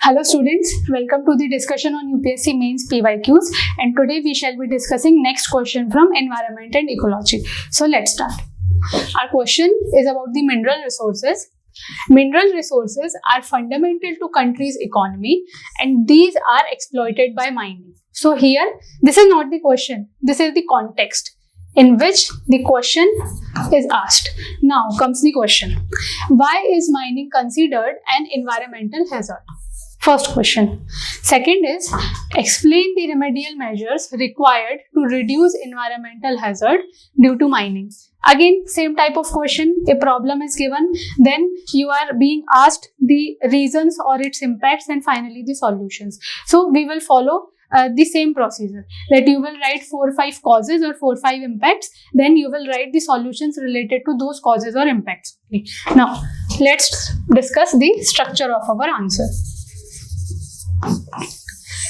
Hello students, welcome to the discussion on UPSC Mains PYQs, and today we shall be discussing next question from Environment and Ecology. So let's start. Our question is about the mineral resources. Mineral resources are fundamental to country's economy and these are exploited by mining. So here, this is not the question, this is the context in which the question is asked. Now comes the question. Why is mining considered an environmental hazard? First question. Second is, explain the remedial measures required to reduce environmental hazard due to mining. Again, same type of question. A problem is given, then you are being asked the reasons or its impacts, and finally the solutions. So we will follow the same procedure, that you will write 4 or 5 causes or 4 or 5 impacts, then you will write the solutions related to those causes or impacts. Okay. Now let's discuss the structure of our answer.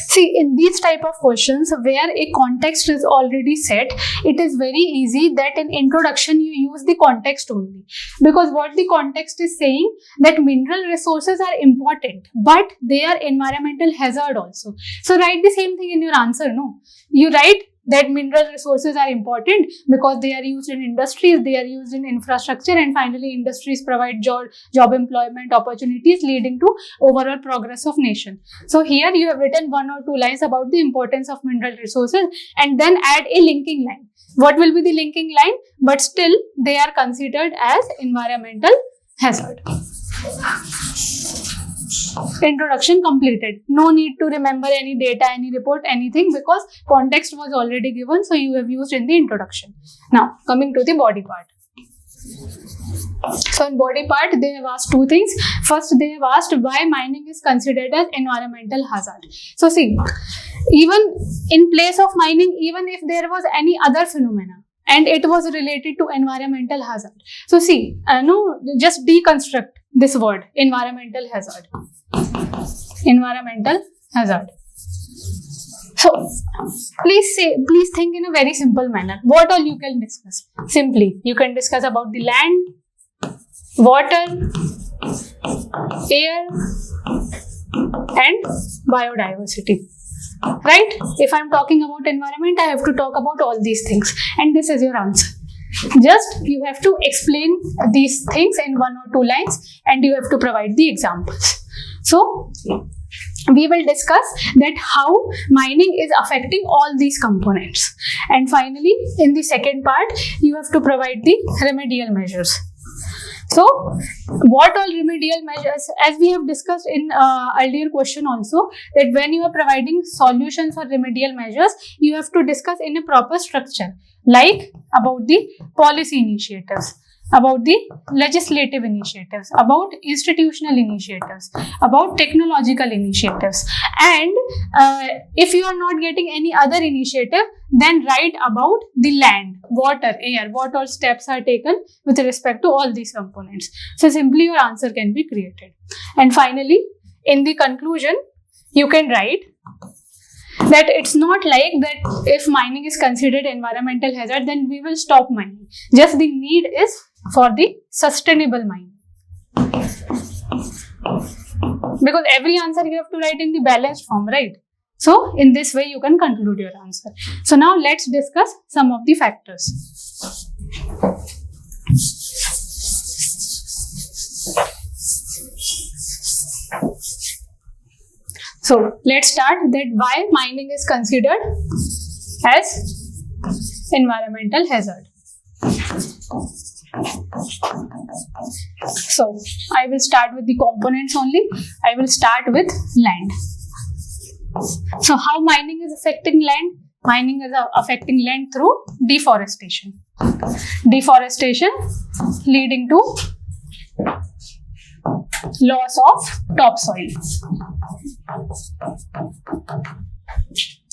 See, in these type of questions where a context is already set, it is very easy that in introduction you use the context only, because what the context is saying, that mineral resources are important but they are environmental hazard also. So write the same thing in your answer. No, you write that mineral resources are important because they are used in industries, they are used in infrastructure, and finally industries provide job employment opportunities leading to overall progress of nation. So here you have written 1 or 2 lines about the importance of mineral resources and then add a linking line. What will be the linking line? But still they are considered as environmental hazard. Introduction completed. No need to remember any data, any report, anything, because context was already given, so you have used in the introduction. Now coming to the body part. So in body part they have asked 2 things. First, they have asked why mining is considered as environmental hazard. So see, even in place of mining, even if there was any other phenomena and it was related to environmental hazard. So see, just deconstruct this word, environmental hazard. Environmental hazard. So please think in a very simple manner. What all you can discuss? Simply, you can discuss about the land, water, air, and biodiversity. Right? If I am talking about environment, I have to talk about all these things, and this is your answer. Just you have to explain these things in 1 or 2 lines and you have to provide the examples. So we will discuss that how mining is affecting all these components, and finally in the second part you have to provide the remedial measures. So what all remedial measures, as we have discussed in earlier question also, that when you are providing solutions or remedial measures, you have to discuss in a proper structure, like about the policy initiatives, about the legislative initiatives, about institutional initiatives, about technological initiatives, and if you are not getting any other initiative, then write about the land, water, air, what all steps are taken with respect to all these components. So simply your answer can be created. And finally, in the conclusion, you can write that it's not like that if mining is considered environmental hazard, then we will stop mining. Just the need is for the sustainable mining. Because every answer you have to write in the balanced form, right? So in this way you can conclude your answer. So now let's discuss some of the factors. So let's start that why mining is considered as environmental hazard. So I will start with the components only. I will start with land. So how mining is affecting land? Mining is affecting land through deforestation. Deforestation leading to loss of topsoil.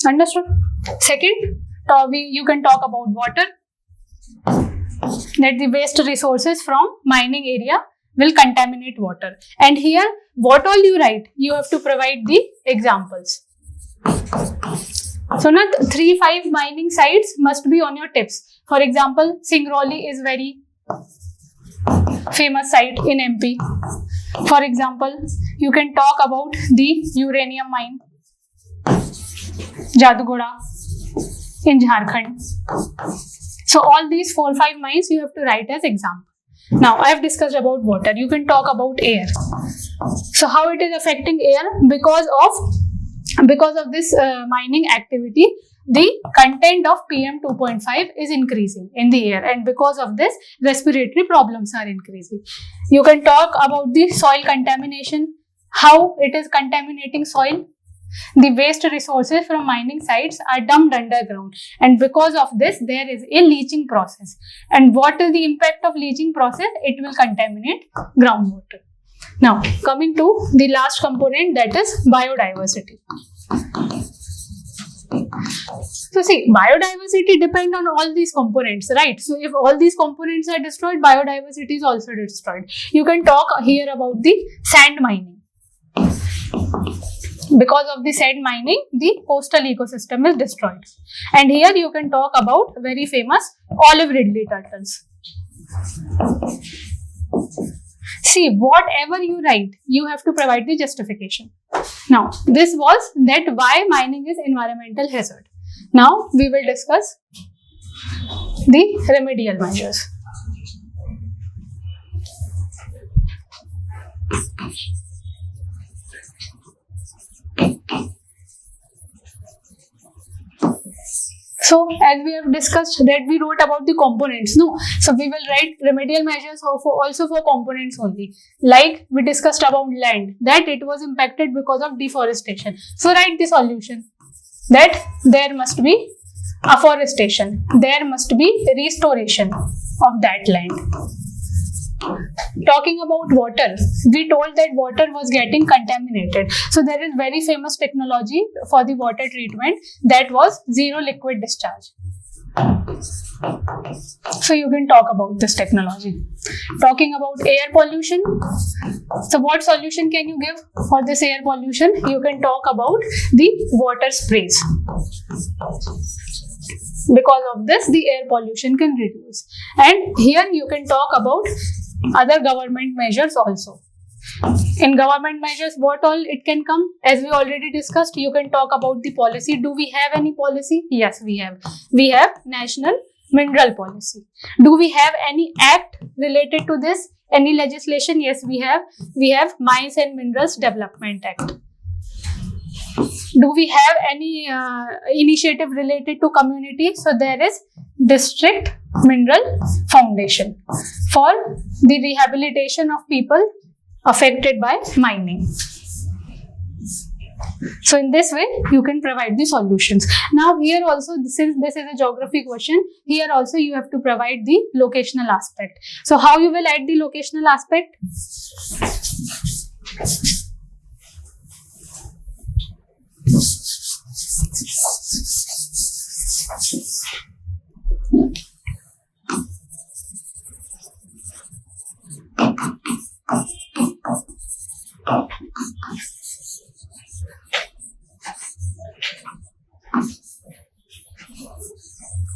Understood? Second, you can talk about water. That the waste resources from mining area will contaminate water. And here, what all you write, you have to provide the examples. So not 3-5 mining sites must be on your tips. For example, Singrauli is very famous site in MP. For example, you can talk about the uranium mine, Jadugoda in Jharkhand. So all these 4-5 mines you have to write as example. Now I have discussed about water. You can talk about air. So how it is affecting air? Because of this mining activity, the content of PM 2.5 is increasing in the air, and because of this, respiratory problems are increasing. You can talk about the soil contamination, how it is contaminating soil. The waste resources from mining sites are dumped underground, and because of this, there is a leaching process. And what is the impact of leaching process? It will contaminate groundwater. Now, coming to the last component, that is biodiversity. So see, biodiversity depends on all these components, right? So if all these components are destroyed, biodiversity is also destroyed. You can talk here about the sand mining. Because of the sand mining, the coastal ecosystem is destroyed. And here you can talk about very famous olive ridley turtles. See, whatever you write, you have to provide the justification. Now, this was that why mining is environmental hazard. Now, we will discuss the remedial measures. So, as we have discussed that we wrote about the components, no? So, we will write remedial measures also for components only. Like we discussed about land, that it was impacted because of deforestation. So, write the solution. That there must be afforestation. There must be restoration of that land. Talking about water, we told that water was getting contaminated. So there is very famous technology for the water treatment, that was zero liquid discharge. So you can talk about this technology. Talking about air pollution. So what solution can you give for this air pollution? You can talk about the water sprays. Because of this, the air pollution can reduce. And here you can talk about other government measures also. In government measures, what all it can come? As we already discussed, you can talk about the policy. Do we have any policy? Yes, we have. We have National Mineral Policy. Do we have any act related to this? Any legislation? Yes, we have. We have Mines and Minerals Development Act. Do we have any initiative related to community? So there is District Mineral Foundation for the rehabilitation of people affected by mining. So in this way, you can provide the solutions. Now here also, since this is a geography question, here also you have to provide the locational aspect. So how you will add the locational aspect?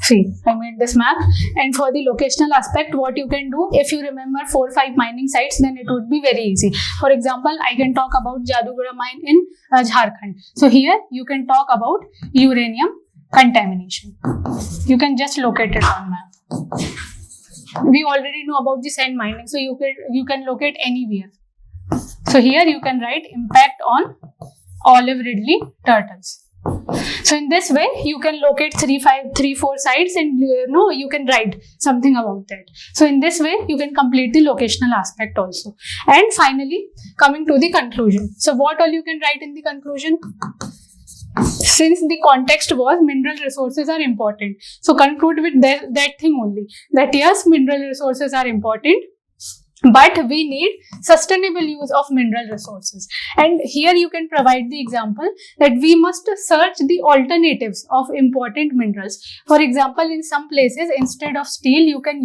See, I made this map, and for the locational aspect, what you can do, if you remember 4-5 mining sites, then it would be very easy. For example, I can talk about Jadugoda mine in Jharkhand. So here you can talk about uranium contamination. You can just locate it on map. We already know about the sand mining, so you can locate anywhere. So here you can write impact on olive ridley turtles. So in this way, you can locate 3-4 sites, and you can write something about that. So in this way, you can complete the locational aspect also. And finally, coming to the conclusion. So what all you can write in the conclusion? Since the context was mineral resources are important, so conclude with that thing only, that yes, mineral resources are important, but we need sustainable use of mineral resources. And here you can provide the example that we must search the alternatives of important minerals. For example, in some places, instead of steel, you can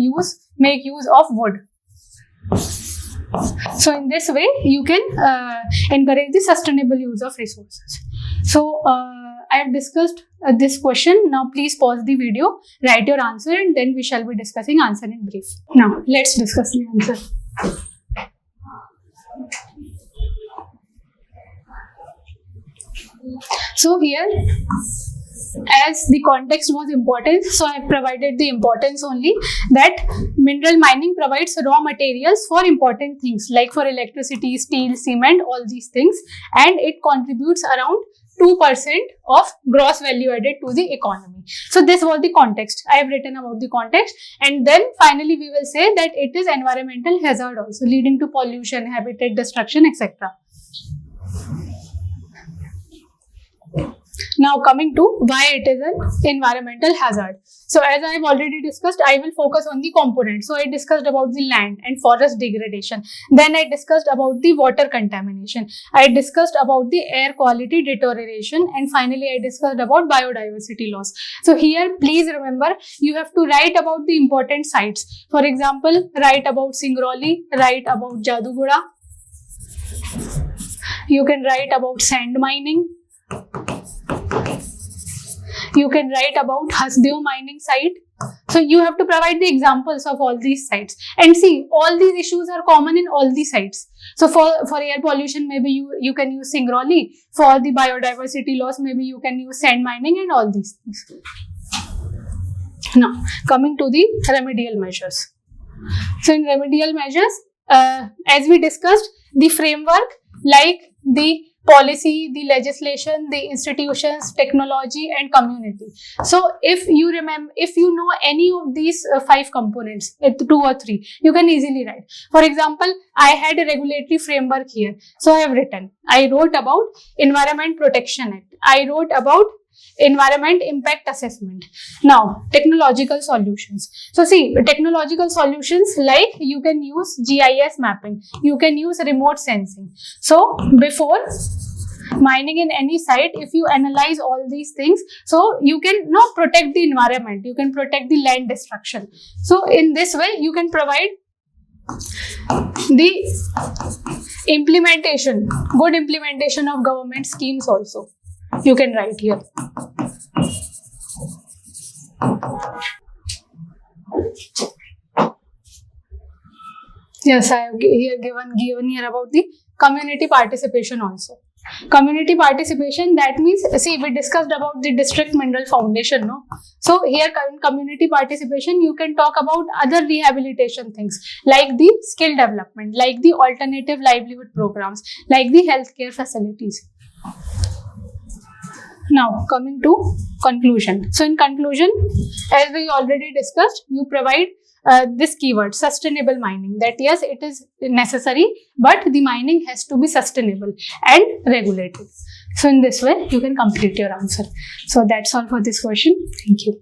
make use of wood. So in this way, you can encourage the sustainable use of resources. So I have discussed this question. Now please pause the video, write your answer, and then we shall be discussing answer in brief. Now let's discuss the answer. So here, as the context was important, so I have provided the importance only, that mineral mining provides raw materials for important things like for electricity, steel, cement, all these things, and it contributes around 2% of gross value added to the economy. So this was the context. I have written about the context, and then finally we will say that it is environmental hazard also, leading to pollution, habitat destruction, etc. Now coming to why it is an environmental hazard. So as I have already discussed, I will focus on the components. So I discussed about the land and forest degradation. Then I discussed about the water contamination. I discussed about the air quality deterioration. And finally, I discussed about biodiversity loss. So here, please remember, you have to write about the important sites. For example, write about Singrauli, write about Jadugoda. You can write about sand mining. You can write about Hasdeo mining site. So you have to provide the examples of all these sites. And see, all these issues are common in all the sites. So for air pollution, maybe you can use Singrauli. For the biodiversity loss, maybe you can use sand mining and all these things. Now, coming to the remedial measures. So in remedial measures, as we discussed, the framework like the policy, the legislation, the institutions, technology, and community. So if you remember, if you know any of these 5 components, 2 or 3, you can easily write. For example, I had a regulatory framework here. So I wrote about Environment Protection Act. I wrote about Environment Impact Assessment. Now, technological solutions. So see, technological solutions like you can use GIS mapping, you can use remote sensing. So before mining in any site, if you analyze all these things, so you can protect the environment, you can protect the land destruction. So in this way, you can provide the implementation, good implementation of government schemes also. You can write here. Yes, I have given here about the community participation also. Community participation, that means, see, we discussed about the district mineral foundation, no? So here in community participation, you can talk about other rehabilitation things like the skill development, like the alternative livelihood programs, like the healthcare facilities. Now, coming to conclusion. So, in conclusion, as we already discussed, you provide this keyword, sustainable mining, that yes, it is necessary, but the mining has to be sustainable and regulated. So, in this way, you can complete your answer. So, that's all for this question. Thank you.